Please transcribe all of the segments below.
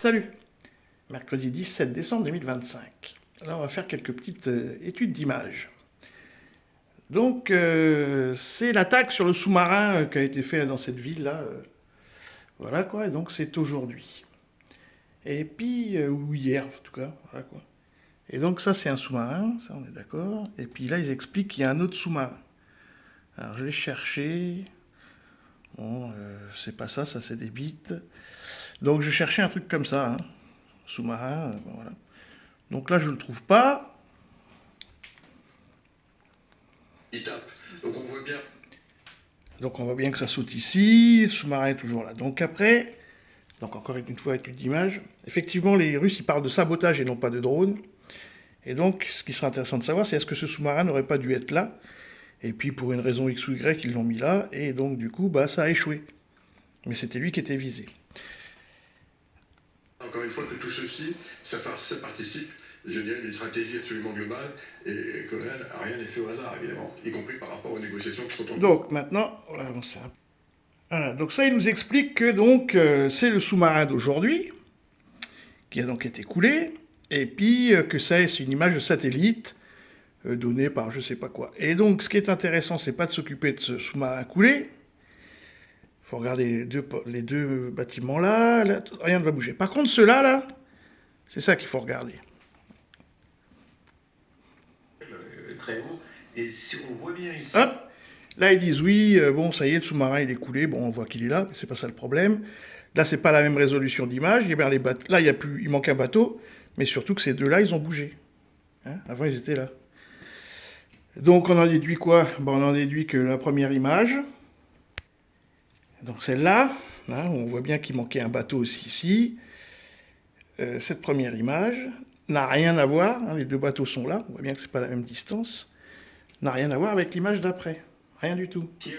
Salut! Mercredi 17 décembre 2025. Alors on va faire quelques petites études d'images. Donc c'est l'attaque sur le sous-marin qui a été faite dans cette ville-là. Voilà quoi, et donc c'est aujourd'hui. Et puis, ou hier en tout cas, voilà quoi. Et donc ça c'est un sous-marin, ça on est d'accord. Et puis là ils expliquent qu'il y a un autre sous-marin. Alors je l'ai cherché. Bon, c'est pas ça, ça c'est des bits. Donc je cherchais un truc comme ça, hein. Sous-marin, ben voilà. Donc là je le trouve pas. Il tape. Donc on voit bien. Donc on voit bien que ça saute ici, le sous-marin est toujours là. Donc après, donc encore une fois étude d'image, effectivement les Russes ils parlent de sabotage et non pas de drone. Et donc ce qui serait intéressant de savoir c'est est-ce que ce sous-marin n'aurait pas dû être là. Et puis pour une raison X ou Y ils l'ont mis là, et donc du coup bah ça a échoué. Mais c'était lui qui était visé. Encore une fois que tout ceci, ça participe, je dirais, d'une stratégie absolument globale et que rien n'est fait au hasard, évidemment, y compris par rapport aux négociations qui sont en cours. Donc maintenant, voilà, donc ça il nous explique que donc c'est le sous-marin d'aujourd'hui qui a donc été coulé, et puis que ça c'est une image de satellite donnée par je sais pas quoi. Et donc ce qui est intéressant, c'est pas de s'occuper de ce sous-marin coulé. Il faut regarder les deux bâtiments là, rien ne va bouger. Par contre ceux-là, là, c'est ça qu'il faut regarder. Très haut. Et si on voit bien ici. Hop, là ils disent oui, bon ça y est, le sous-marin il est coulé, bon on voit qu'il est là, mais c'est pas ça le problème. Là c'est pas la même résolution d'image, là il manque un bateau, mais surtout que ces deux-là ils ont bougé. Hein, avant ils étaient là. Donc on en déduit quoi? Bon, on en déduit que la première image, donc celle-là, hein, on voit bien qu'il manquait un bateau aussi ici. Cette première image n'a rien à voir, hein, les deux bateaux sont là, on voit bien que c'est pas la même distance, n'a rien à voir avec l'image d'après. Rien du tout. Ciel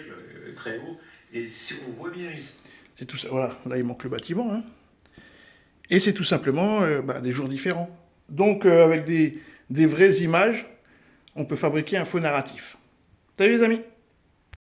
très haut. Et si on voit bien ici. C'est tout ça, voilà, là il manque le bâtiment. Hein. Et c'est tout simplement des jours différents. Donc avec des vraies images, on peut fabriquer un faux narratif. Salut les amis!